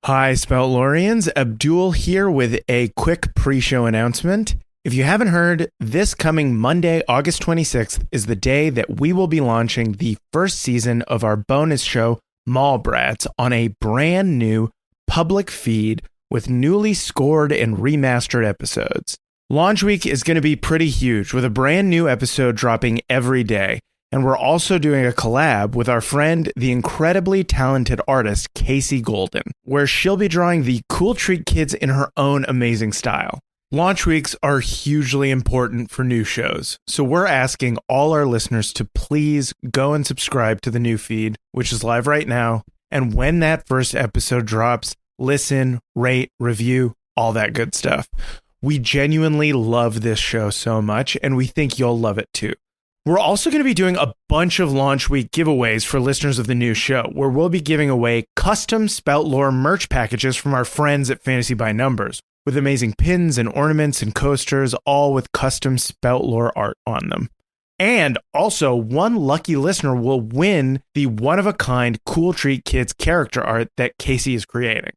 Hi, Spout Loreans. Abdul here with a quick pre-show announcement. If you haven't heard, this coming Monday, August 26th, is the day that we will be launching the first season of our bonus show, Mallbrats, on a brand new public feed with newly scored and remastered episodes. Launch week is going to be pretty huge, with a brand new episode dropping every day. And we're also doing a collab with our friend, the incredibly talented artist, Casey Golden, where she'll be drawing the Cool Treat Kids in her own amazing style. Launch weeks are hugely important for new shows, so we're asking all our listeners to please go and subscribe to the new feed, which is live right now. And when that first episode drops, listen, rate, review, all that good stuff. We genuinely love this show so much, and we think you'll love it too. We're also going to be doing a bunch of launch week giveaways for listeners of the new show, where we'll be giving away custom Spout Lore merch packages from our friends at Fantasy by Numbers, with amazing pins and ornaments and coasters, all with custom Spout Lore art on them. And also, one lucky listener will win the one-of-a-kind Cool Treat Kids character art that Casey is creating.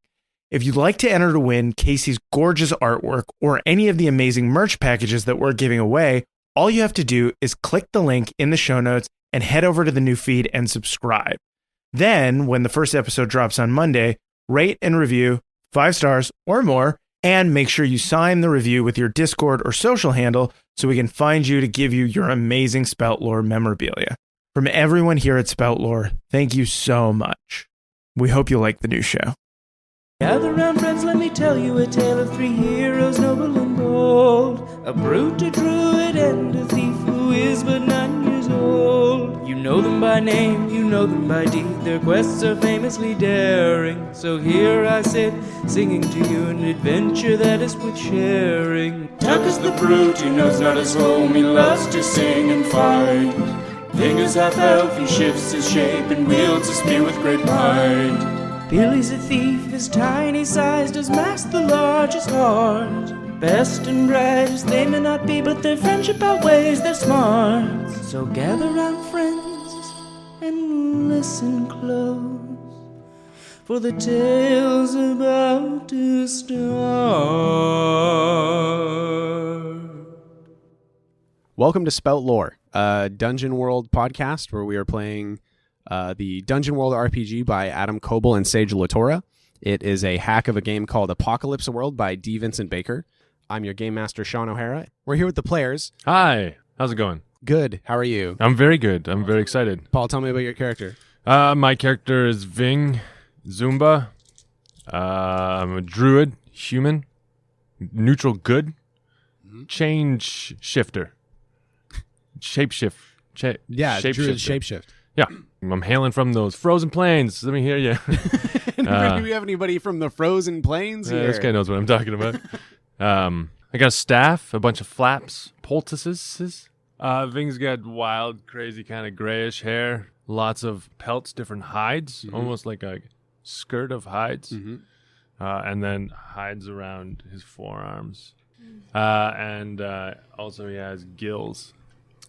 If you'd like to enter to win Casey's gorgeous artwork or any of the amazing merch packages that we're giving away, all you have to do is click the link in the show notes and head over to the new feed and subscribe. Then, when the first episode drops on Monday, rate and review 5 stars or more, and make sure you sign the review with your Discord or social handle so we can find you to give you your amazing Spout Lore memorabilia. From everyone here at Spout Lore, thank you so much. We hope you like the new show. Gather round, friends, let me tell you a tale of 3 heroes, noble and bold. A brute, a druid, and a thief who is but 9 years old. You know them by name, you know them by deed. Their quests are famously daring. So here I sit, singing to you an adventure that is worth sharing. Tuk is the brute, he knows not his home, he loves to sing and fight. Vyng is half-elf, he shifts his shape and wields a spear with great might. Billie's a thief, his tiny size does mask the largest heart. Best and brightest they may not be, but their friendship outweighs their smarts. So gather round, friends, and listen close, for the tale's about to start. Welcome to Spout Lore, a Dungeon World podcast where we are playing the Dungeon World RPG by Adam Coble and Sage Latora. It is a hack of a game called Apocalypse World by D. Vincent Baker. I'm your game master, Sean O'Hara. We're here with the players. Hi, how's it going? Good. How are you? I'm very good. I'm very excited. Paul, tell me about your character. My character is Vyng Zumba. I'm a druid, human, neutral good, change shifter, shapeshift. Druid shapeshift. Yeah, I'm hailing from those frozen plains. Let me hear you. Do we have anybody from the frozen plains here? This guy knows what I'm talking about. I got a staff, a bunch of flaps, poultices. Vyng's got wild, crazy kind of grayish hair, lots of pelts, different hides, almost like a skirt of hides, and then hides around his forearms. And also he has gills.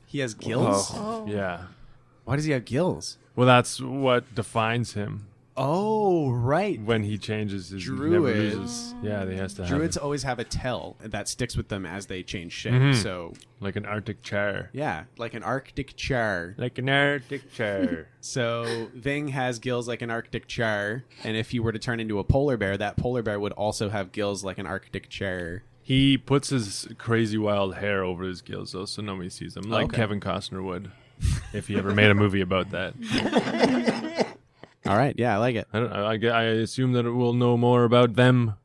He has gills? Oh. Yeah. Why does he have gills? Well, that's what defines him. Oh, right. When he changes his Druids. Yeah, he has to Druids have always have a tail that sticks with them as they change shape. So, like an Arctic char. Yeah, like an Arctic char. Like an Arctic char. So Vyng has gills like an Arctic char, and if he were to turn into a polar bear, that polar bear would also have gills like an Arctic char. He puts his crazy wild hair over his gills, though, so nobody sees them, like Kevin Costner would, if he ever made a movie about that. All right, yeah, I like it. I assume that we'll know more about them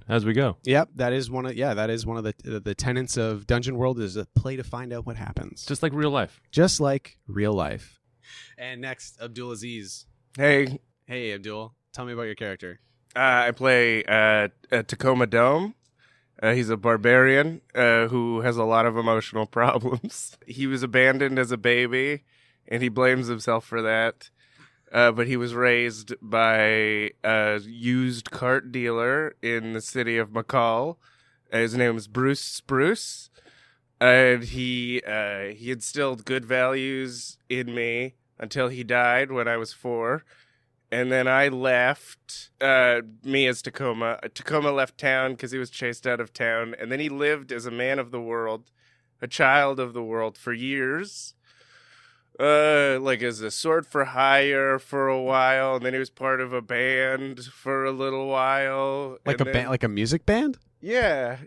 as we go. Yep, that is one of the tenets of Dungeon World is a play to find out what happens, just like real life. Just like real life. And next, Abdul Aziz. Hey, Abdul, tell me about your character. I play Tacoma Dome. He's a barbarian who has a lot of emotional problems. He was abandoned as a baby, and he blames himself for that. But he was raised by a used cart dealer in the city of McCall. His name was Bruce Spruce. And he instilled good values in me until he died when I was 4. And then I left, me as Tacoma. Tacoma left town because he was chased out of town. And then he lived as a man of the world, a child of the world for years. Like as a sword for hire for a while. And then he was part of a band for a little while. Like a band, like a music band? Yeah.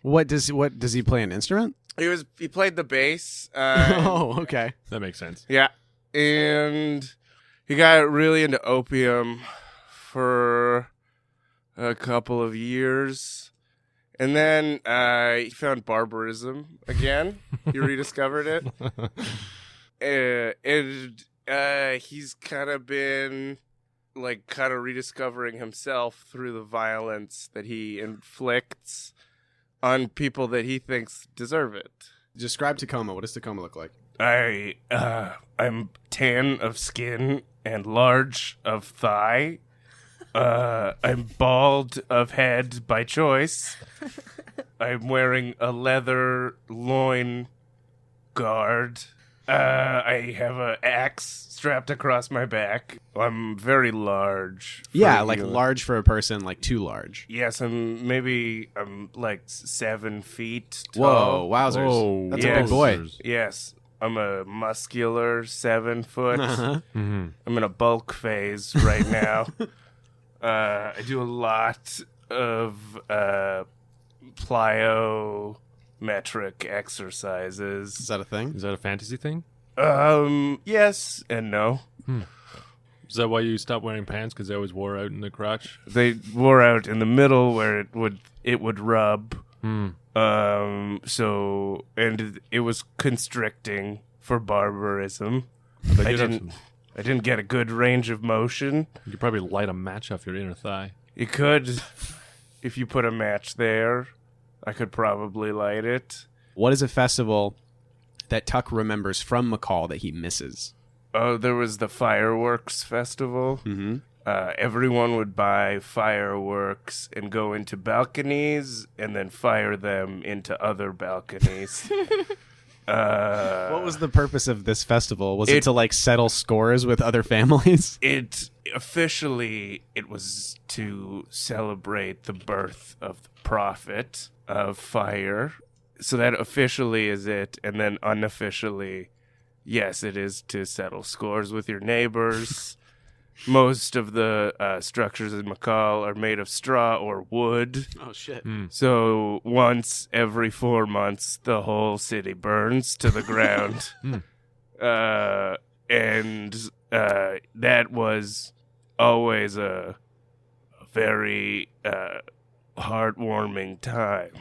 What does he play, an instrument? He played the bass. Oh, okay. That makes sense. Yeah. And he got really into opium for a couple of years. And then he found barbarism again. He rediscovered it. And he's kind of been rediscovering himself through the violence that he inflicts on people that he thinks deserve it. Describe Tacoma. What does Tacoma look like? I'm tan of skin and large of thigh. I'm bald of head by choice. I'm wearing a leather loin guard. I have an axe strapped across my back. I'm very large. Yeah, like large for a person, like too large. Yes, I'm like 7 feet tall. Whoa, wowzers. Whoa, That's a big boy. Yes, I'm a muscular 7 foot. Uh-huh. Mm-hmm. I'm in a bulk phase right now. I do a lot of plyometric exercises. Is that a thing? Is that a fantasy thing? Yes and no. Is that why you stopped wearing pants? Because they always wore out in the crotch? They wore out in the middle where it would rub. So and it was constricting for barbarism. I didn't get a good range of motion. You could probably light a match off your inner thigh. You could, if you put a match there, I could probably light it. What is a festival that Tuck remembers from McCall that he misses? Oh, there was the fireworks festival. Mm-hmm. Everyone would buy fireworks and go into balconies and then fire them into other balconies. What was the purpose of this festival? Was it to like settle scores with other families? It was to celebrate the birth of the prophet of fire. So that officially is it, and then unofficially, yes, it is to settle scores with your neighbors. Most of the structures in McCall are made of straw or wood. Oh, shit. So once every 4 months, the whole city burns to the ground. And that was always a very heartwarming time.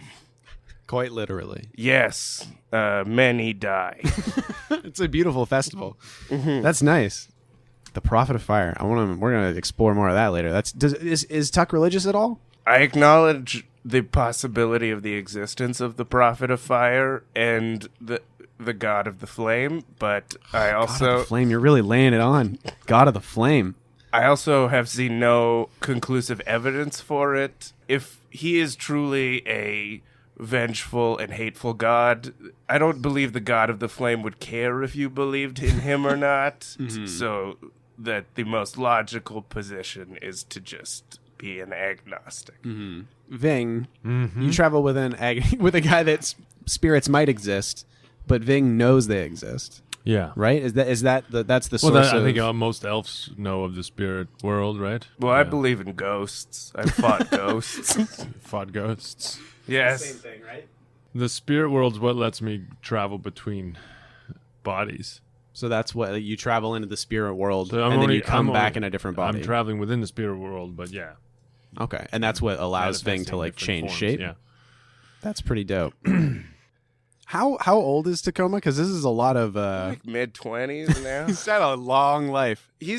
Quite literally. Yes, many die. It's a beautiful festival. That's nice. The Prophet of Fire. We're going to explore more of that later. Is Tuck religious at all? I acknowledge the possibility of the existence of the Prophet of Fire and the God of the Flame, but I also... God of the Flame, you're really laying it on. God of the Flame. I also have seen no conclusive evidence for it. If he is truly a vengeful and hateful God, I don't believe the God of the Flame would care if you believed in him or not. So that the most logical position is to just be an agnostic. Vyng, you travel with with a guy that spirits might exist, but Vyng knows they exist. Yeah. Right? That's the source Well, I of... think most elves know of the spirit world, right? Well, I believe in ghosts. I've fought ghosts. Fought ghosts. Yes. Same thing, right? The spirit world's what lets me travel between bodies. So that's what you travel into the spirit world, So and then you come back in a different body. I'm traveling within the spirit world, but yeah. Okay, and that's what allows Vyng to like change shape. Yeah. That's pretty dope. How old is Tacoma? Because this is a lot of Like mid-20s now. he's had a long life. He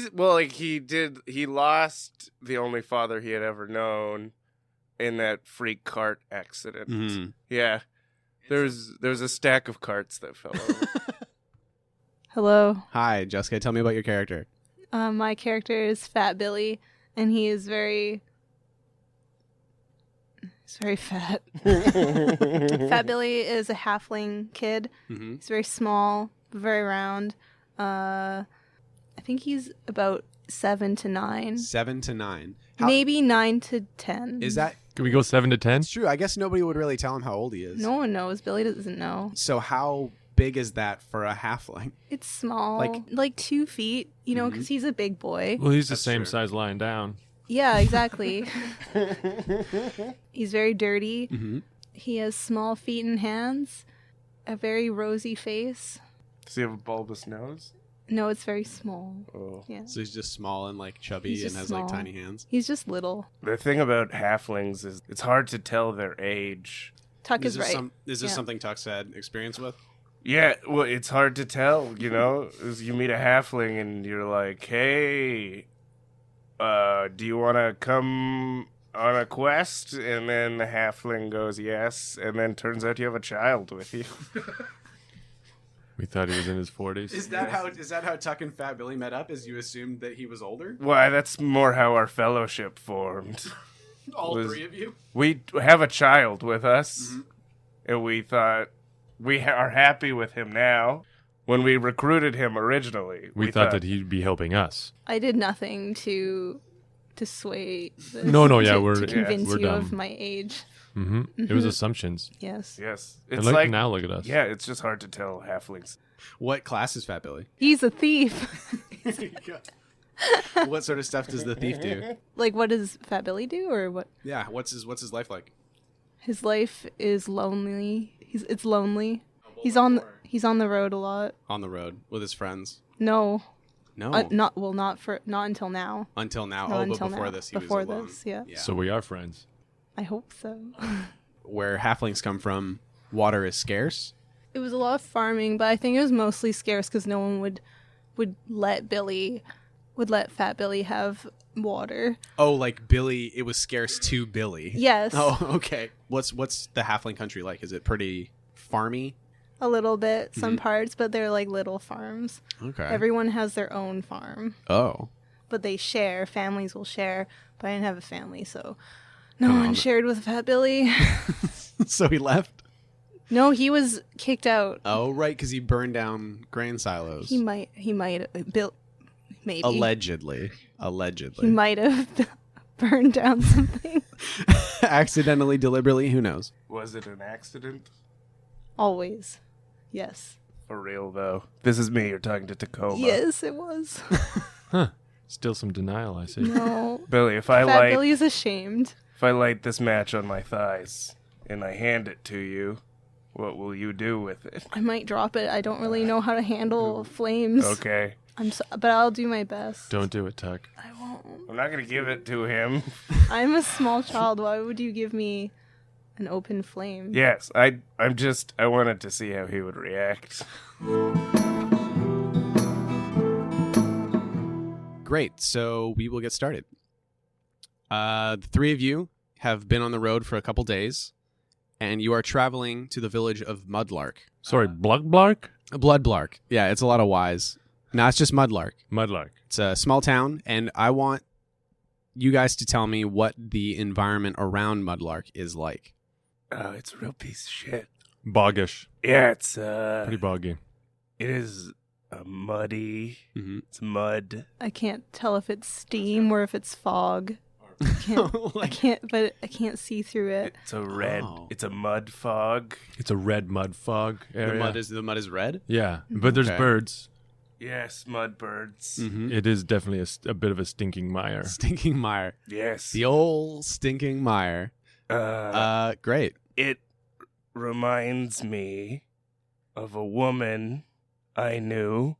lost the only father he had ever known in that freak cart accident. Yeah. There's a stack of carts that fell over. Hello. Hi, Jessica. Tell me about your character. My character is Fat Billie, and he is he's very fat. Fat Billie is a halfling kid. He's very small, very round. I think he's about 7 to 9. 7 to 9. Maybe 9 to 10. Is that... Can we go 7 to 10? It's true. I guess nobody would really tell him how old he is. No one knows. Billy doesn't know. So how big is that for a halfling? It's small. Like 2 feet, you know, because he's a big boy. Well, he's the That's same true. size lying down. Yeah, exactly. He's very dirty. Mm-hmm. He has small feet and hands. A very rosy face. Does he have a bulbous nose? No, it's very small. Oh. Yeah. So he's just small and like chubby He's and just has small. like tiny hands. He's just little. The thing about halflings is it's hard to tell their age. Tuck is right. Is this Yeah. something Tuck's had experience with? Yeah, well, it's hard to tell, you know? As you meet a halfling and you're like, hey, do you want to come on a quest? And then the halfling goes, yes. And then turns out you have a child with you. We thought he was in his 40s. Is that how Tuck and Fat Billie met up? Is you assumed that he was older? Why, that's more how our fellowship formed. All Was- 3 of you? We have a child with us, and we thought we are happy with him now. When we recruited him originally, We thought that he'd be helping us. I did nothing to sway this. No, yeah, to we're convince we're you dumb. of my age. It was assumptions. Yes. Yes, And it's look, like now look at us. yeah, it's just hard to tell halflings. What class is Fat Billie? He's a thief. What sort of stuff does the thief do? Like, what does Fat Billy do, or what? Yeah, what's his life like? His life is lonely. It's lonely. He's on the road a lot. On the road with his friends. No, No. not until now. Until now. Not But until before now. this he Before was alone. this, yeah. So we are friends. I hope so. Where halflings come from, water is scarce. It was a lot of farming, but I think it was mostly scarce because no one would let Fat Billy have water. Oh, like Billy, it was scarce to Billy. Yes, Oh, okay. What's the halfling country like? Is it pretty farmy? a little bit, some parts, but they're like little farms. Okay. Everyone has their own farm, Oh. but they share. Families will share, but I didn't have a family, so no Come one on. shared with Fat Billy. So he left? No, he was kicked out. Oh, right, because he burned down grain silos. He might built maybe. Allegedly. He might have burned down something. Accidentally, deliberately, who knows? Was it an accident? Always. Yes. For real though. This is me. You're talking to Tacoma. Yes, it was. Still some denial, I see. No. Billy, if I Fat light Billy's ashamed. this match on my thighs and I hand it to you, what will you do with it? I might drop it. I don't really know how to handle flames. Okay. But I'll do my best. Don't do it, Tuck. I won't. I'm not gonna give it to him. I'm a small child. Why would you give me an open flame? Yes, I wanted to see how he would react. Great. So we will get started. The 3 of you have been on the road for a couple days, and you are traveling to the village of Mudlark. Sorry, Bluglark? Bloodblark. Yeah, it's a lot of Y's. No, it's just Mudlark. Mudlark. It's a small town, and I want you guys to tell me what the environment around Mudlark is like. Oh, it's a real piece of shit. Boggish. Yeah, it's Pretty boggy. it is muddy. Mm-hmm. It's mud. I can't tell if it's steam or if it's fog. I can't see through it. It's a red. Oh. It's a mud fog. It's a red mud fog area. The mud is red. Yeah, but there's Okay. birds. Yes, mud birds. Mm-hmm. It is definitely a bit of a stinking mire. Stinking mire. Yes. The old stinking mire. Great. It reminds me of a woman I knew.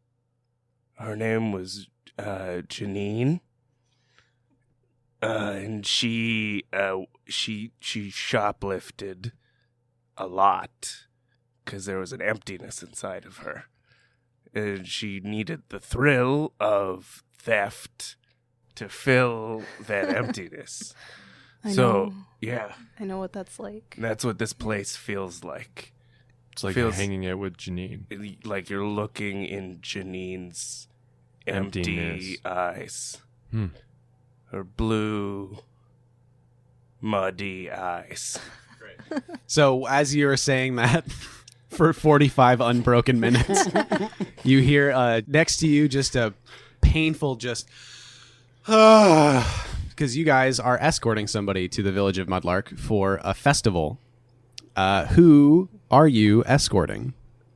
Her name was Janine. And she shoplifted a lot because there was an emptiness inside of her. And she needed the thrill of theft to fill that emptiness. I So, know. yeah, I know what that's like. that's what this place feels like. It's like Feels- hanging out with Janine. Like you're looking in Janine's empty Emptiness. eyes. Hmm. Her blue, muddy eyes. So as you're saying that for 45 unbroken minutes, you hear next to you just a painful Because you guys are escorting somebody to the village of Mudlark for a festival. Who are you escorting?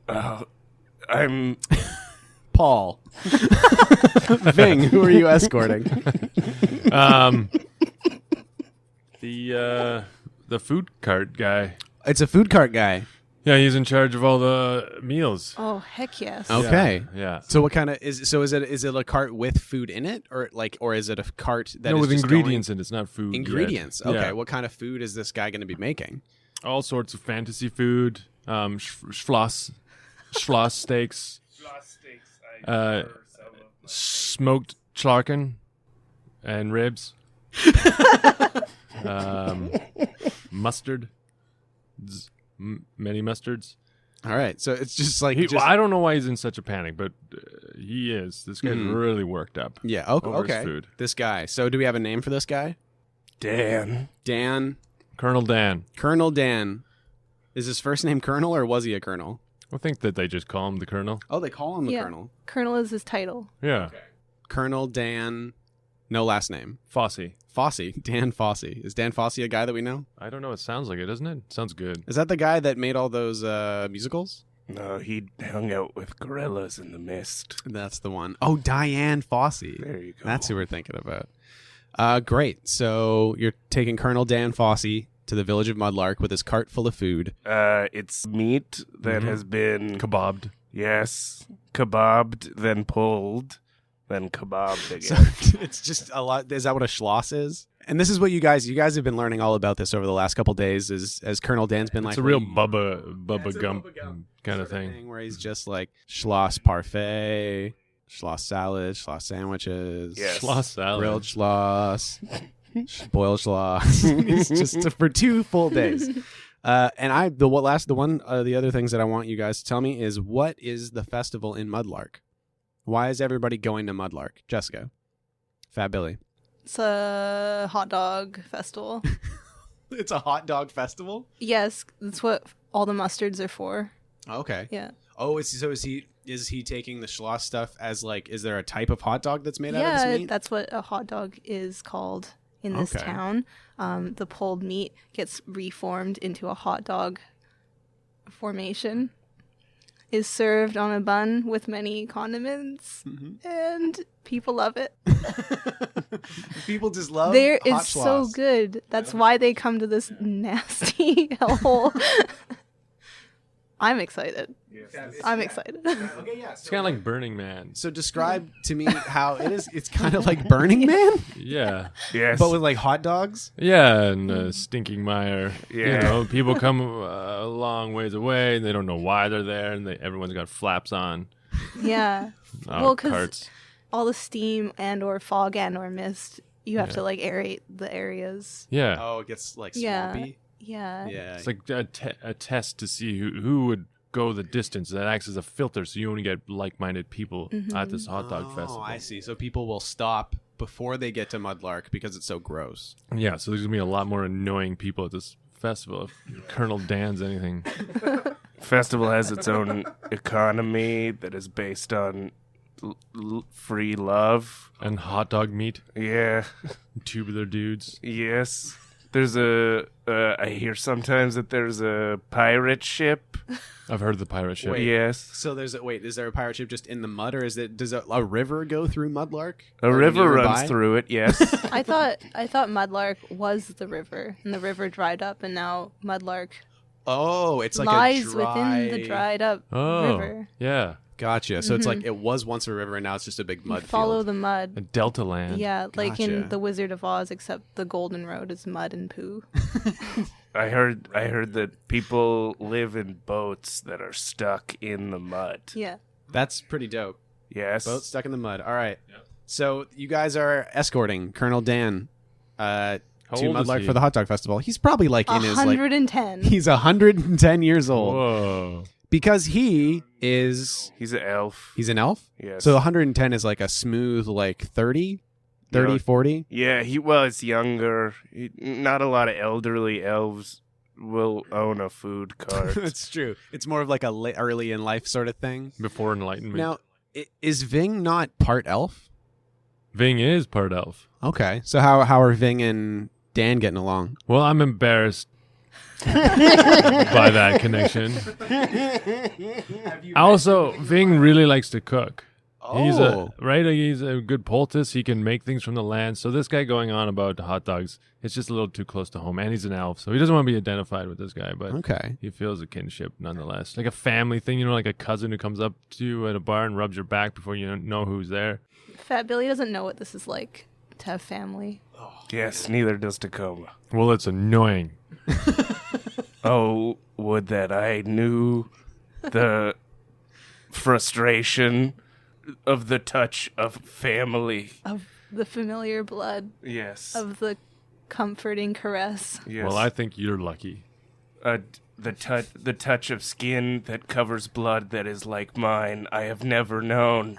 I'm Paul. Vyng, who are you escorting? The food cart guy. It's a food cart guy. Yeah, he's in charge of all the meals. Oh, heck yes. Okay. Yeah. So what kind of is it a cart with food in it, or is it a cart that is with just ingredients in it? It's not food. ingredients? Yet. Okay. Yeah. What kind of food is this guy going to be making? All sorts of fantasy food. Schlass steaks. Smoked charken and ribs. Mustard. Many mustards. All right. So it's just like I don't know why he's in such a panic, but he is. This guy's really worked up. yeah. over his Okay. food. This guy. So do we have a name for this guy? Dan. Dan. Colonel Dan. Colonel Dan. Is his first name Colonel, or was he a colonel? I think that they just call him the Colonel. Oh, they call him the Yeah. Colonel. Colonel is his title. Yeah. Colonel Dan. No last name. Fosse. Fosse. Dan Fosse. Is Dan Fosse a guy that we know? I don't know. It sounds like it, doesn't it? Sounds good. Is that the guy that made all those musicals? No, he hung out with gorillas in the mist. That's the one. Oh, Diane Fosse. There you go. That's who we're thinking about. Great. So you're taking Colonel Dan Fosse to the village of Mudlark with his cart full of food. It's meat that has been Kebabbed. yes, kebabbed, then pulled, then kebabbed So again. it's just a lot. Is that what a Schlass is? And this is what you guys have been learning all about this over the last couple days. As Colonel Dan's been like, It's a real "Hey, Bubba it's a Gump Bubba Gump kind of thing. where he's just like Schloss parfait, Schloss salad, Schloss sandwiches, Yes. Schlass salad. grilled Schloss, boiled Schloss. It's just for 2 full days. And the other things that I want you guys to tell me is, what is the festival in Mudlark? Why is everybody going to Mudlark? Jessica, Fat Billie. It's a hot dog festival. It's a hot dog festival. Yes, that's what all the mustards are for. Okay. Yeah. Oh, is he taking the Schloss stuff as like? Is there a type of hot dog that's made out of Yeah, this meat? that's what a hot dog is called in this Okay. town. The pulled meat gets reformed into a hot dog formation, is served on a bun with many condiments, and people love it. People just love. There hot is so Schloss. good. That's why they come to this nasty hellhole. I'm excited. I'm excited. Okay, yeah. It's kind of like Burning Man. So describe to me how it is. It's kind of like Burning Man, Yeah. Yes, but with like hot dogs. Yeah, and stinking mire. Yeah. You know, people come a long ways away, and they don't know why they're there, and everyone's got flaps on. Yeah. Well, 'cause carts. all the steam and or fog and or mist, you have Yeah. to like aerate the areas. Yeah. Oh, it gets like Yeah. swampy. Yeah. Yeah. It's like a test to see who would go the distance. That acts as a filter, so you only get like-minded people at this hot dog festival. Oh, I see. So people will stop before they get to Mudlark because it's so gross. Yeah, so there's gonna be a lot more annoying people at this festival if Colonel Dan's anything. festival has its own economy that is based on free love. And hot dog meat, Yeah. tubular dudes. Yes. There's I hear sometimes that there's a pirate ship. I've heard of the pirate ship. Wait. Yes. So is there a pirate ship just in the mud, or does a river go through Mudlark? A Or river nearby? runs through it, yes. I thought Mudlark was the river, and the river dried up, and now Mudlark Oh, it's like lies a dry... within the dried up Oh, river. yeah. Gotcha. So it's like it was once a river, and now it's just a big mud Follow field. the A mud. delta land. Yeah, like Gotcha. in The Wizard of Oz, except the Golden Road is mud and poo. I heard that people live in boats that are stuck in the mud. Yeah. That's pretty dope. Yes. Boat stuck in the mud. All right. So you guys are escorting Colonel Dan to How old is Mudlark he? for the hot dog festival. He's probably like in his like 110. he's 110 years old Whoa. because he's He's an elf. an elf. Yes. So 110 is like a smooth like 30, 40. Yeah, it's younger. Not a lot of elderly elves will own a food cart. That's true. It's more of like a early in life sort of thing. Before Enlightenment. Now, is Vyng not part elf? Vyng is part elf. Okay. So how are Vyng and Dan getting along? Well, I'm embarrassed by that connection. Also, Vyng really likes to cook. He's a good poultice. He can make things from the land. So this guy going on about hot dogs, it's just a little too close to home. And he's an elf, so he doesn't want to be identified with this guy. But Okay. he feels a kinship nonetheless, like a family thing. You know, like a cousin who comes up to you at a bar and rubs your back before you know who's there. Fat Billie doesn't know what this is like to have family. Yes, neither does Tacoma. Well, it's annoying. Oh, would that I knew the frustration of the touch of family. Of the familiar blood, Yes. of the comforting caress. Yes. Well, I think you're lucky. The touch of skin that covers blood that is like mine, I have never known.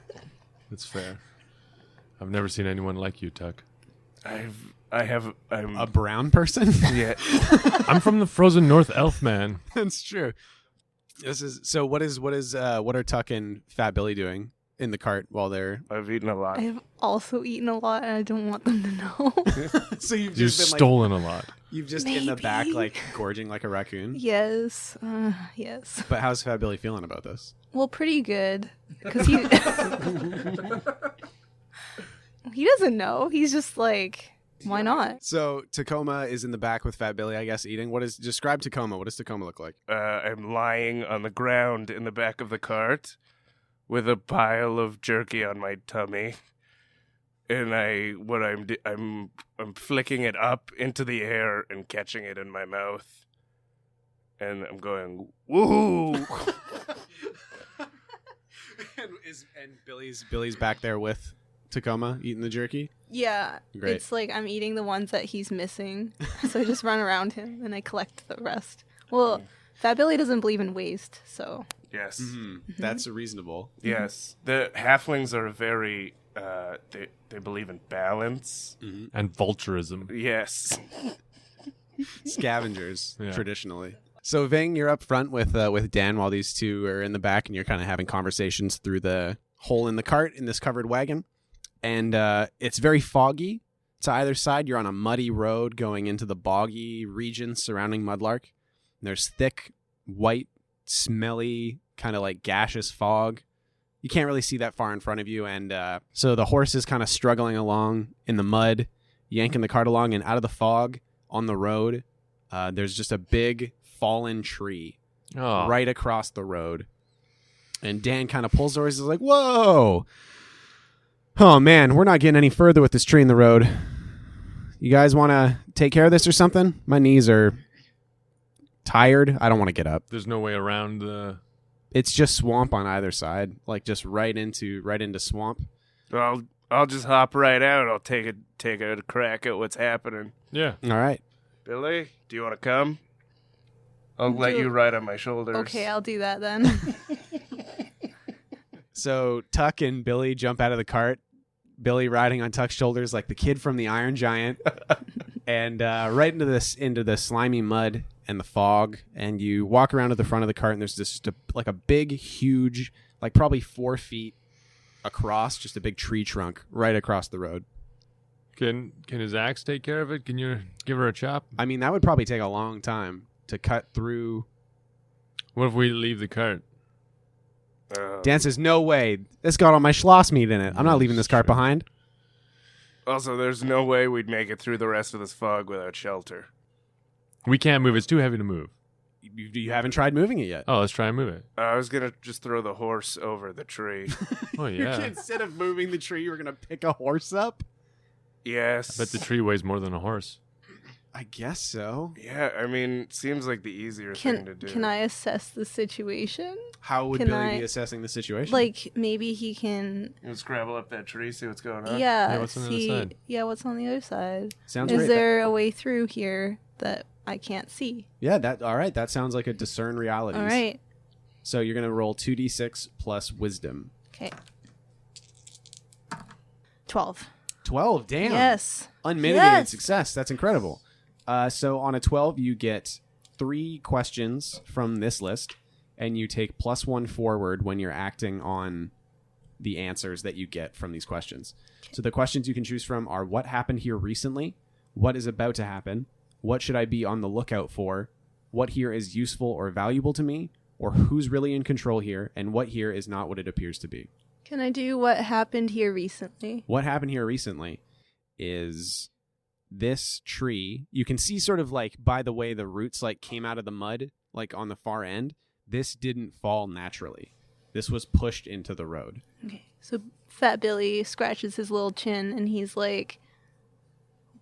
That's fair. I've never seen anyone like you, Tuck. I'm A brown person? yeah. I'm from the frozen north elf, man. That's true. This is so. What are Tuck and Fat Billie doing in the cart while they're? I've eaten a lot. I've also eaten a lot, and I don't want them to know. So you've You've just been stolen a lot. you've just in the back Maybe. like gorging like a raccoon. Yes. Yes. But how's Fat Billie feeling about this? Well, pretty good. Because he... he doesn't know. He's just like, why not? So Tacoma is in the back with Fat Billie, I guess, eating. Describe Tacoma? What does Tacoma look like? I'm lying on the ground in the back of the cart with a pile of jerky on my tummy, and I'm flicking it up into the air and catching it in my mouth, and I'm going woohoo. and Billy's back there with Tacoma eating the jerky. Yeah. Great. It's like I'm eating the ones that he's missing. So I just run around him and I collect the rest. Well, Fat Billie doesn't believe in waste, so... Yes. That's reasonable. Yes. The halflings are very they believe in balance. And vulturism. Yes. Scavengers, Yeah. traditionally. So Vyng, you're up front with Dan while these two are in the back, and you're kind of having conversations through the hole in the cart in this covered wagon. And it's very foggy to either side. You're on a muddy road going into the boggy region surrounding Mudlark. And there's thick, white, smelly, kind of like gaseous fog. You can't really see that far in front of you. And so the horse is kind of struggling along in the mud, yanking the cart along. And out of the fog on the road, there's just a big fallen tree Oh, right across the road. And Dan kind of pulls the horse. He's like, whoa. Oh, man, we're not getting any further with this tree in the road. You guys want to take care of this or something? My knees are tired. I don't want to get up. There's no way around the... It's just swamp on either side, like just right into swamp. I'll just hop right out. I'll take a crack at what's happening. Yeah. All right. Billy, do you want to come? I'll let you ride on my shoulders. Okay, I'll do that then. So Tuck and Billy jump out of the cart. Billy riding on Tuck's shoulders like the kid from the Iron Giant, and right into the slimy mud and the fog. And you walk around to the front of the cart, and there's just like a big, huge, like probably 4 feet across, just a big tree trunk right across the road. Can his axe take care of it? Can you give her a chop? I mean, that would probably take a long time to cut through. What if we leave the cart? Dan says, no way. This got all my Schlass meat in it. I'm not leaving this cart behind. Also, there's no way we'd make it through the rest of this fog without shelter. We can't move. It's too heavy to move. You haven't tried moving it yet. Oh, let's try and move it. I was going to just throw the horse over the tree. Oh, yeah. Instead of moving the tree, you were going to pick a horse up? Yes. I bet the tree weighs more than a horse. I guess so. Yeah, I mean, seems like the easier thing to do. Can I assess the situation? How would Can Billy I- be assessing the situation? Like, maybe he can... You scrabble up that tree, see what's going on? Yeah, what's on the other see... side? Yeah, what's on the other side? Sounds Is great. there a way through here that I can't see? All right. That sounds like a discern realities. All right. So you're going to roll 2d6 plus wisdom. Okay. 12. 12, damn. Yes. Unmitigated Yes. success. That's incredible. So on a 12, you get 3 questions from this list, and you take +1 forward when you're acting on the answers that you get from these questions. So the questions you can choose from are what happened here recently, what is about to happen, what should I be on the lookout for, what here is useful or valuable to me, or who's really in control here, and what here is not what it appears to be. Can I do what happened here recently? What happened here recently is this tree. You can see sort of like by the way the roots like came out of the mud, like on the far end, this didn't fall naturally. This was pushed into the road. Okay, so Fat Billie scratches his little chin and he's like,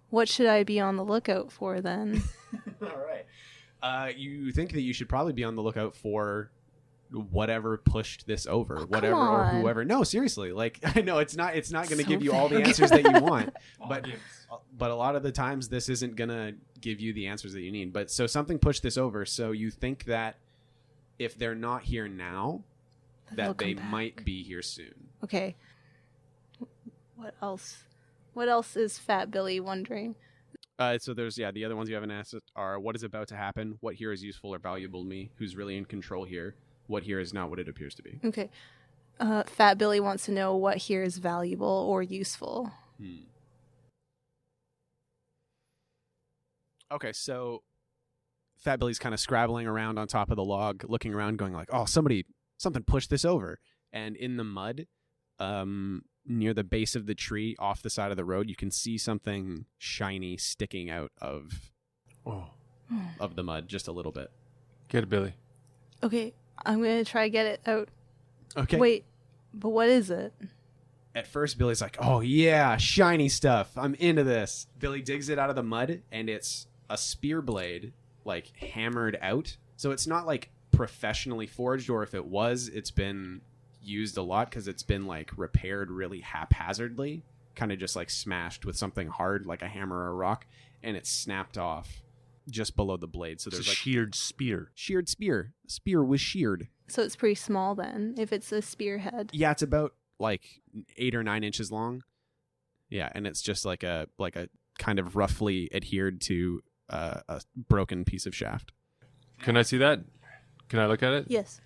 what should I be on the lookout for then? All right. You think that you should probably be on the lookout for whatever pushed this over, whatever or whoever. No, seriously. Like, I know it's not going to give you all the answers that you want, but a lot of the times this isn't going to give you the answers that you need. But so something pushed this over. So you think that if they're not here now, that they might be here soon. Okay. What else? What else is Fat Billie wondering? So there's, the other ones you haven't asked are what is about to happen, what here is useful or valuable to me, who's really in control here, what here is not what it appears to be. Okay. Fat Billie wants to know what here is valuable or useful. Okay, so Fat Billie's kind of scrabbling around on top of the log, looking around, going like, oh, something pushed this over. And in the mud, near the base of the tree, off the side of the road, you can see something shiny sticking out of the mud just a little bit. Get it, Billy. Okay, I'm going to try to get it out. Okay. Wait, but what is it? At first, Billy's like, oh, yeah, shiny stuff. I'm into this. Billy digs it out of the mud, and it's a spear blade, like, hammered out. So it's not, like, professionally forged, or if it was, it's been used a lot because it's been, like, repaired really haphazardly, kind of just, like, smashed with something hard, like a hammer or a rock, and it's snapped off just below the blade. So there's, it's a like... sheared spear. Sheared spear. Spear was sheared. So it's pretty small then, if it's a spearhead. Yeah, it's about... like 8 or 9 inches long. Yeah, and it's just like a kind of roughly adhered to a broken piece of shaft. Can I see that? Can I look at it? Yes.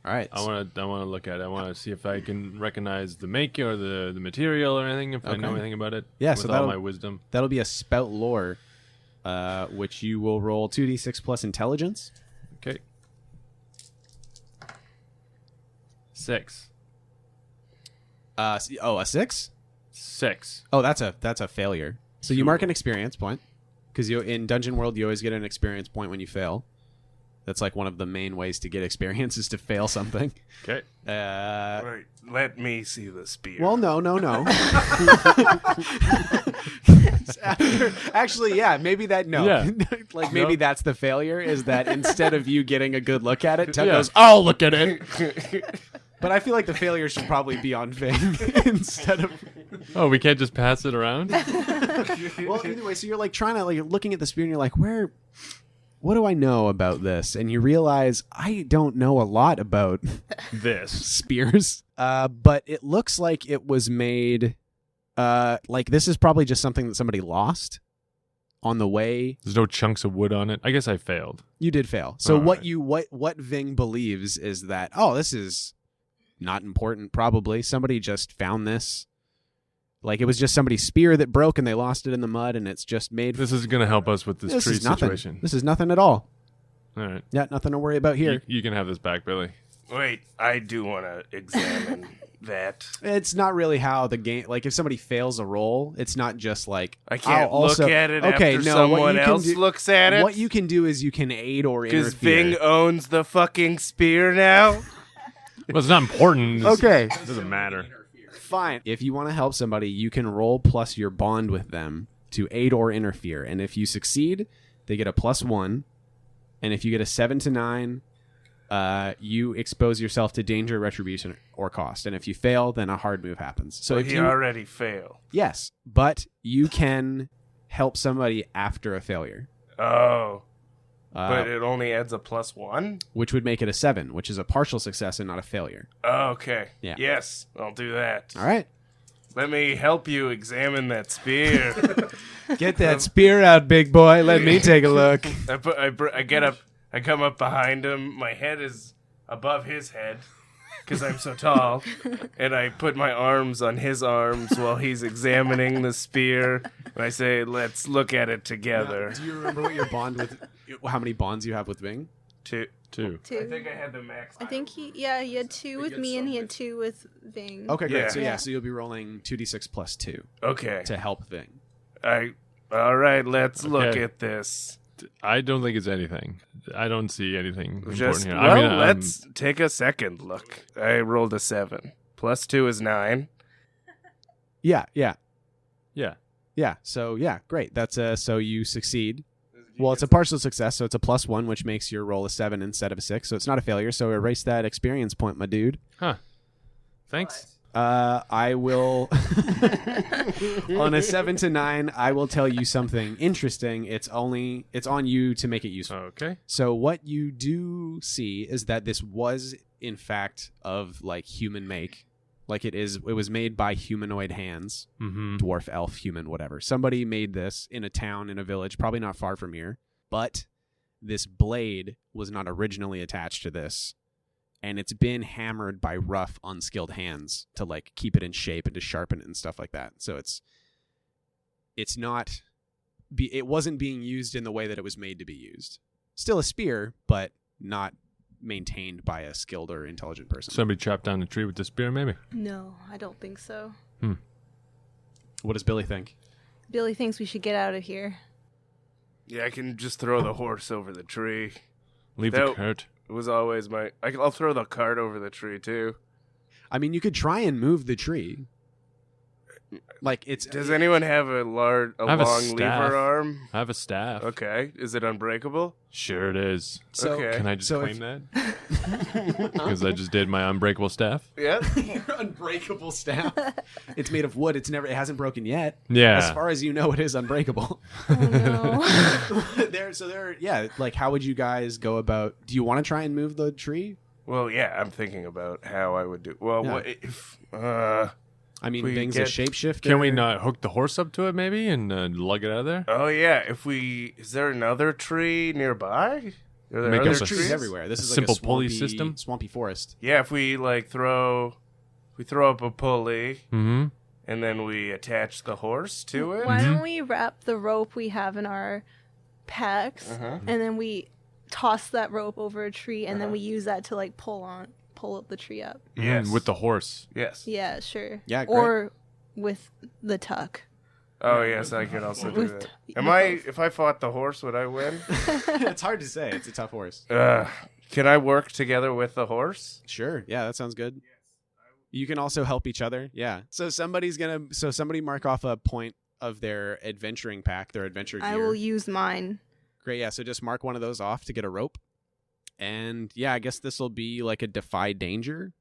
All right. I want to look at it. I want to see if I can recognize the make or the material or anything, if I know anything about it. Yeah, with so all my wisdom. That'll be a Spout Lore, which you will roll 2d6 plus intelligence. Okay. 6. A 6? 6. Oh, that's a failure. So you mark an experience point, because in Dungeon World you always get an experience point when you fail. That's like one of the main ways to get experience is to fail something. Okay. Right, let me see the spear. Well, no. Actually, yeah, maybe that, no. Yeah. Like, maybe that's the failure, is that instead of you getting a good look at it, Tuck Yeah. goes, I'll look at it. But I feel like the failure should probably be on Vyng instead of... Oh, we can't just pass it around? Well, either way, so you're like trying to, like, looking at the spear and you're like, what do I know about this? And you realize, I don't know a lot about This. spears. But it looks like it was made, like, this is probably just something that somebody lost on the way. There's no chunks of wood on it. I guess I failed. You did fail. So All what right. what Vyng believes is that, this is not important, probably. Somebody just found this. Like, it was just somebody's spear that broke and they lost it in the mud, and it's just made... This is going to help us with this tree is nothing. situation. This is nothing at all. All right. Yeah, nothing to worry about here. You can have this back, Billy. Wait, I do want to examine that. It's not really how the game... Like, if somebody fails a roll, it's not just like... I can't look at it after someone else looks at it. What you can do is you can aid or Because interfere. Vyng owns the fucking spear now? Well, it's not important. Okay. It doesn't matter. Fine. If you want to help somebody, you can roll plus your bond with them to aid or interfere. And if you succeed, they get a +1. And if you get a 7 to 9, you expose yourself to danger, retribution, or cost. And if you fail, then a hard move happens. So if he you already failed. Yes, but you can help somebody after a failure. Oh. But it only adds a +1? Which would make it a 7, which is a partial success and not a failure. Oh, okay. Yeah. Yes, I'll do that. All right. Let me help you examine that spear. Get that spear out, big boy. Let me take a look. I get up. I come up behind him. My head is above his head. because I'm so tall. And I put my arms on his arms while he's examining the spear. And I say, let's look at it together. Now, do you remember what your bond with? How many bonds you have with Vyng? Two. Two. I think I had the max. I think he had 2 with me and he had 2 with Vyng. Okay, great. Yeah. So you'll be rolling 2d6 plus 2 Okay. to help Vyng. All right, let's look Okay. at this. I don't think it's anything. I don't see anything important Just here. well, let's take a second look. I rolled a 7. Plus 2 is 9. Yeah. Yeah. So great. That's so you succeed. Well, it's a partial success, so it's a +1, which makes your roll a 7 instead of a 6. So it's not a failure. So erase that experience point, my dude. Huh. Thanks. I will on a 7 to 9. I will tell you something interesting. It's on you to make it useful. Okay. So what you do see is that this was in fact of like human make. Like it was made by humanoid hands, Mm-hmm. dwarf, elf, human, whatever. Somebody made this in a town, in a village, probably not far from here. But this blade was not originally attached to this, and it's been hammered by rough, unskilled hands to like keep it in shape and to sharpen it and stuff like that. So it wasn't being used in the way that it was made to be used. Still a spear, but not maintained by a skilled or intelligent person. Somebody chopped down a tree with the spear, maybe. No, I don't think so. What does Billy think? Billy thinks we should get out of here. Yeah, I can just throw the horse over the tree. Leave That- the cart. It was always I'll throw the cart over the tree too. I mean, you could try and move the tree. Like it's Does anyone have a I have a long staff. lever arm? I have a staff. Okay, is it unbreakable? Sure it is. so okay. Can I just So claim that? Because I just did my unbreakable staff. Yeah. your unbreakable staff. It's made of wood. It hasn't broken yet. Yeah. As far as you know, it is unbreakable. Oh no. Like how would you guys go about? Do you want to try and move the tree? Well, yeah, I'm thinking about how I would do. Well, Yeah. what if? I mean, We Vyng's get- a shapeshifter. Can we not hook the horse up to it, maybe, and lug it out of there? Oh yeah, is there another tree nearby? Are there Make other us There's a trees s- everywhere. This a is like simple a pulley swampy, system? Swampy forest. Yeah, if we throw up a pulley Mm-hmm. and then we attach the horse to it. Why don't we wrap the rope we have in our packs and then we toss that rope over a tree and then we use that to like pull up the tree up. Yes. With the horse. Yes. Yeah, sure. Yeah, great. Or with the tuck. Oh yes, I can also do With that. both. If I fought the horse, would I win? It's hard to say. It's a tough horse. Can I work together with the horse? Sure. Yeah, that sounds good. You can also help each other. Yeah. So somebody mark off a point of their adventuring pack, their adventure gear. I will use mine. Great. Yeah. So just mark one of those off to get a rope. And yeah, I guess this will be like a defy danger.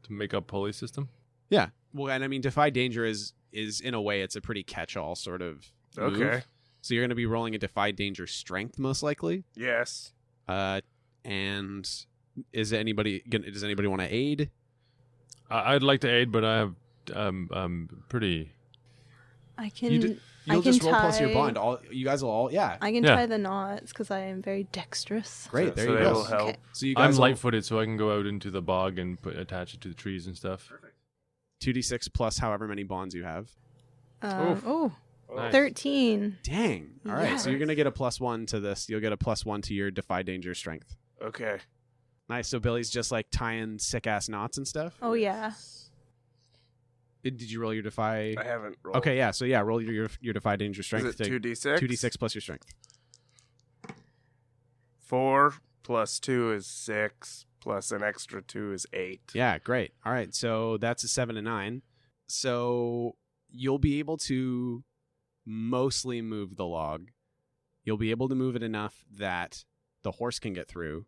To make up pulley system. Yeah. Well, and I mean, defy danger is in a way, it's a pretty catch-all sort of move. Okay. So you're going to be rolling a defy danger strength most likely. Yes. And does anybody want to aid? I'd like to aid, but I have pretty. I can. You'll I can just roll plus your tie- bond. You guys will all I can Yeah. tie the knots because I am very dexterous. Great. There so you they go. will help. Okay. So you I'm guys will- light-footed, so I can go out into the bog and attach it to the trees and stuff. 2d6 plus however many bonds you have. Oh, Nice. 13. Dang. All right. So you're Yes. going to get a +1 to this. You'll get a +1 to your defy danger strength. Okay. Nice. So Billy's just like tying sick ass knots and stuff. Oh, yeah. Did you roll your defy? I haven't rolled. Okay. Yeah. So yeah, roll your defy danger Is strength. it 2d6? 2d6 plus your strength. 4 plus 2 is 6 plus an extra 2 is 8. Yeah. Great. All right. So that's a 7 and 9. So you'll be able to mostly move the log. You'll be able to move it enough that the horse can get through,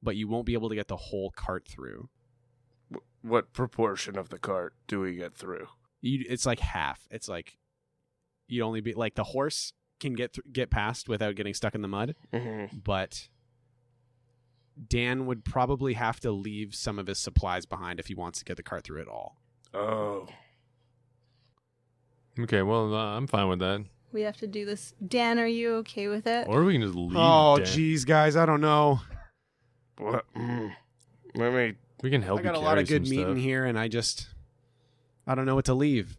but you won't be able to get the whole cart through. What proportion of the cart do we get through? It's like half. It's like you'd only be like the horse can get past without getting stuck in the mud, but Dan would probably have to leave some of his supplies behind if he wants to get the cart through at all. Oh. Okay, well, I'm fine with that. We have to do this. Dan, are you okay with it? Or we can just leave. Oh, Dan. geez, guys, I don't know. What? Let me We can help I you got a carry lot of good some meat stuff. in here, and I don't know what to leave.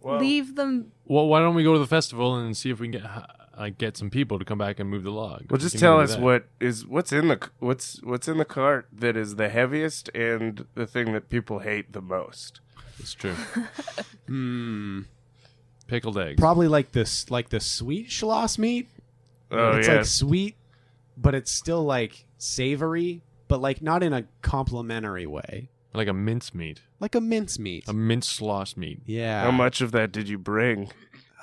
Leave them. Well, why don't we go to the festival and see if we can get some people to come back and move the log? Well, We just can tell do us that. what's in the cart that is the heaviest and the thing that people hate the most. It's true. Pickled eggs. Probably like the sweet Schlass meat. Oh, It's yes. like sweet, but it's still like savory, but like not in a complimentary way. Like a mincemeat. Like a mincemeat. A minced Schlass meat. Yeah. How much of that did you bring?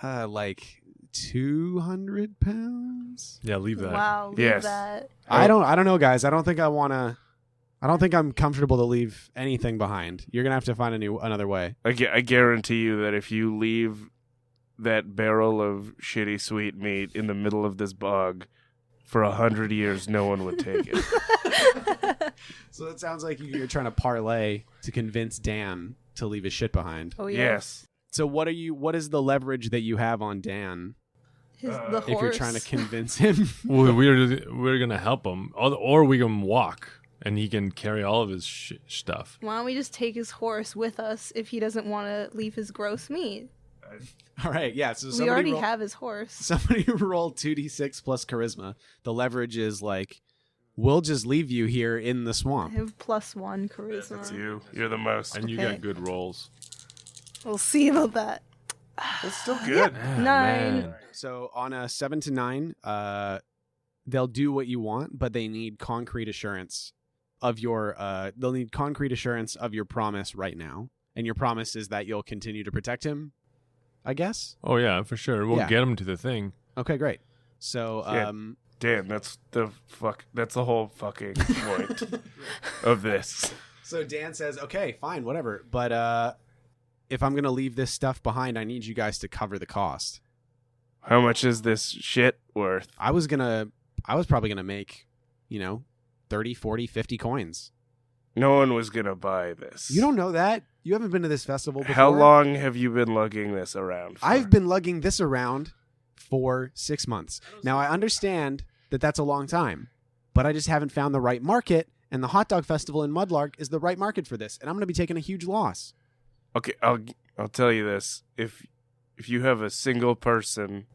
Like 200 pounds. Yeah, leave that. Wow. Leave Yes. that. I don't know, guys. I don't think I'm comfortable to leave anything behind. You're gonna have to find another way. I guarantee you that if you leave that barrel of shitty sweet meat in the middle of this bog for 100 years, no one would take it. So it sounds like you're trying to parlay to convince Dan to leave his shit behind. Oh yeah. Yes. So what is the leverage that you have on Dan The horse. if you're trying to convince him? Well, we're gonna help him, or we can walk, and he can carry all of his stuff. Why don't we just take his horse with us if he doesn't want to leave his gross meat? All right, yeah. So We already have his horse. somebody roll 2d6 plus charisma. The leverage is like, we'll just leave you here in the I swamp. have +1 charisma. That's you. You're the most. And you Okay. got good rolls. We'll see about that. That's still good. Ah, 9. man. So on a 7 to 9, they'll do what you want, but they need concrete assurance of your. They'll need concrete assurance of your promise right now, and your promise is that you'll continue to protect him. I guess. Oh yeah, for sure. We'll Yeah. get him to the thing. Okay, great. So Yeah. Dan, that's the whole fucking point of this. So Dan says, "Okay, fine, whatever. But if I'm gonna leave this stuff behind, I need you guys to cover the cost. How much is this shit worth? I was probably gonna make, 30, 40, 50 coins. No one was gonna buy this. You don't know that. You haven't been to this festival before. How long have you been lugging this around for? I've been lugging this around for 6 months. Now I understand that that's a long time, but I just haven't found the right market, and the hot dog festival in Mudlark is the right market for this, and I'm going to be taking a huge loss. Okay, I'll tell you this. If you have a single person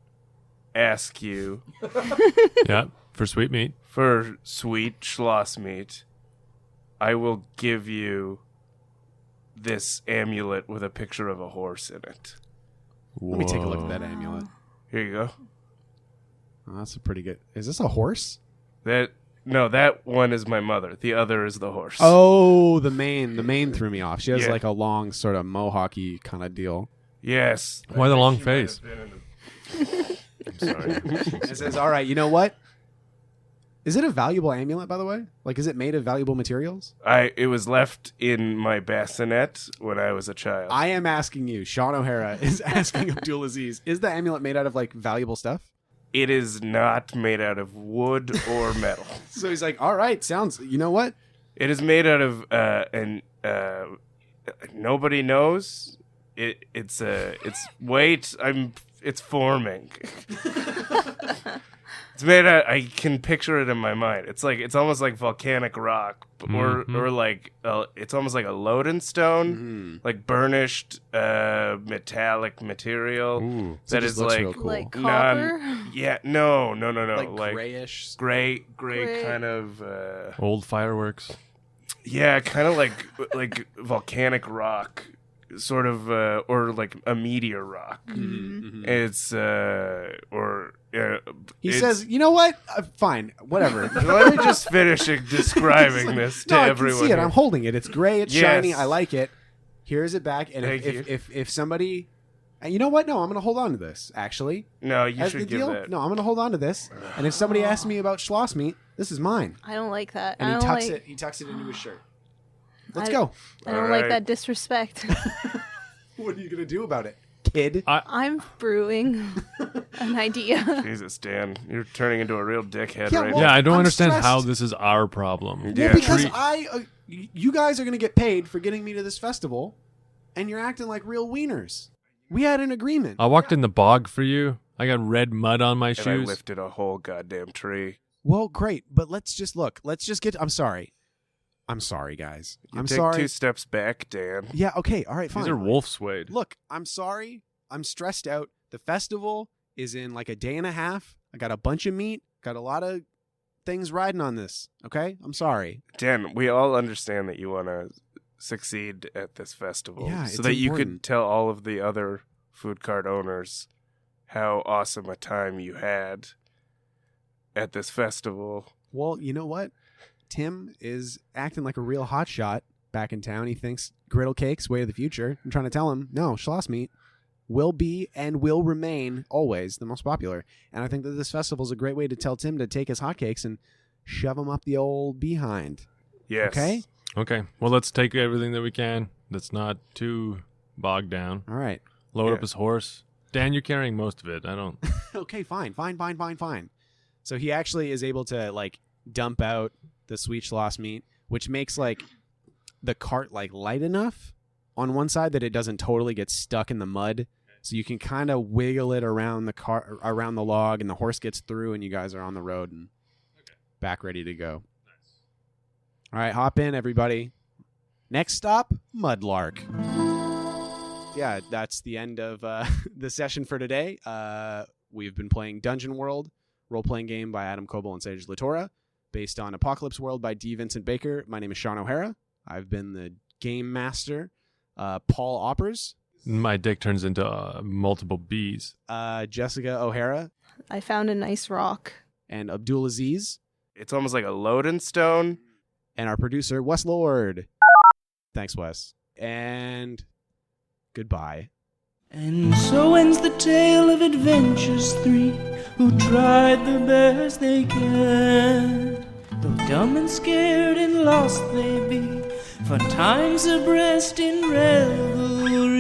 ask you Yeah, for sweet meat. for sweet Schlass meat, I will give you this amulet with a picture of a horse in it. Let me take a look at that amulet. Here you go. Oh, that's a pretty good. Is this a horse? That one is my mother. The other is the horse. Oh, the mane threw me off. She has Yeah. like a long sort of mohawky kind of deal. Yes. Why the long face? I'm sorry. It says, "All right, you know what? Is it a valuable amulet, by the way? Like, is it made of valuable materials?" It was left in my bassinet when I was a child. I am asking you. Sean O'Hara is asking Abdulaziz, is the amulet made out of like valuable stuff? It is not made out of wood or metal. So he's like, "All right, sounds. You know what? It is made out of nobody knows. It's wait. It's forming. It's made out. I can picture it in my mind. It's almost like volcanic rock, or like it's almost like a lodenstone, like burnished metallic material. Ooh. So it that just is looks like real cool. Like copper? yeah, no, Like grayish. gray Gray. kind of Old fireworks. yeah, kind of like volcanic rock, sort of, or like a meteor rock. It's He it's- says, "You know what? Fine, whatever." Let me just finish describing this to No, I everyone. can see it. here. I'm holding it. It's gray. It's Yes. shiny. I like it. Here's it back. And Thank if somebody, and you know what? No, I'm going to hold on to this. Actually, No, you as the should give deal, that. no, I'm going to hold on to this. And if somebody asks me about Schlass meat, this is mine. I don't like that. And I he don't tucks like, it. He tucks it into his shirt. Let's I- go. I don't All like right. that disrespect. What are you going to do about it, kid? I'm brewing an idea. Jesus, Dan, you're turning into a real dickhead Yeah, right well- now. Yeah, I don't I'm understand how stressed. this is our problem. Yeah. Well, because Pre- you guys are going to get paid for getting me to this festival, and you're acting like real wieners. We had an agreement. I walked in the bog for you. I got red mud on my And I shoes. lifted a whole goddamn tree. Well, great, but let's just look. Let's just get. I'm sorry. I'm sorry, guys. You I'm take sorry. 2 steps back, Dan. Yeah, okay, all right, fine. These are wolf suede. Look, I'm sorry. I'm stressed out. The festival is in like a day and a half. I got a bunch of meat. Got a lot of things riding on this. Okay? I'm sorry. Dan, we all understand that you want to succeed at this festival. Yeah, so it's that you important. could tell all of the other food cart owners how awesome a time you had at this festival. Well, you know what? Tim is acting like a real hotshot back in town. He thinks griddle cakes, way of the future. I'm trying to tell him, no, Schlass meat will be and will remain always the most popular. And I think that this festival is a great way to tell Tim to take his hotcakes and shove them up the old behind. Yes. Okay? Okay. Well, let's take everything that we can. That's not too bogged down. All right. Load up his horse. Dan, you're carrying most of it. I don't. Okay, fine. So he actually is able to like dump out the sweet Schlass meat, which makes like the cart like light enough on one side that it doesn't totally get stuck in the mud. So you can kind of wiggle it around the cart, around the log, and the horse gets through, and you guys are on the road and back ready to go. Nice. All right, hop in, everybody. Next stop, Mudlark. Yeah, that's the end of the session for today. We've been playing Dungeon World, role-playing game by Adam Coble and Sage Latora, based on Apocalypse World by D. Vincent Baker. My name is Sean O'Hara. I've been the game master. Paul Oppers. My dick turns into multiple bees. Jessica O'Hara. I found a nice rock. And Abdul Aziz. It's almost like a loading stone. And our producer, Wes Lord. Thanks, Wes. And goodbye. And so ends the tale of adventures 3, who tried the best they can. Though dumb and scared and lost they be, fun times abreast in revelry.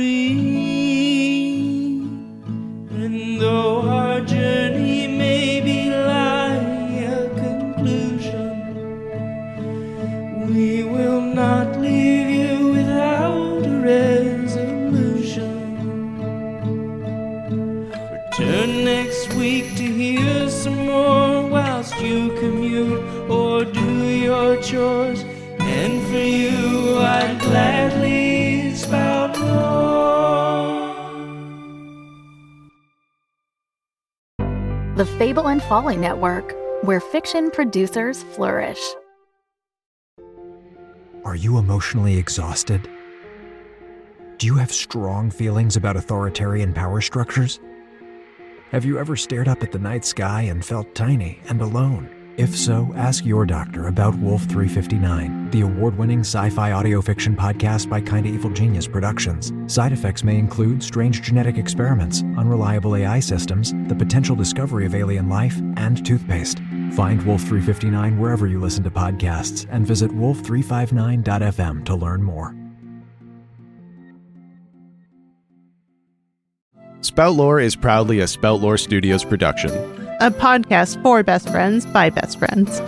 And though our journey may be like a conclusion, we will not leave you without a resolution. Return next week to hear some more whilst you commute or do your chores. And for you, I'd gladly spout more. The Fable and Folly Network, where fiction producers flourish. Are you emotionally exhausted? Do you have strong feelings about authoritarian power structures? Have you ever stared up at the night sky and felt tiny and alone? If so, ask your doctor about Wolf 359, the award-winning sci-fi audio fiction podcast by Kinda Evil Genius Productions. Side effects may include strange genetic experiments, unreliable AI systems, the potential discovery of alien life, and toothpaste. Find Wolf 359 wherever you listen to podcasts and visit wolf359.fm to learn more. Spout Lore is proudly a Spout Lore Studios production. A podcast for best friends by best friends.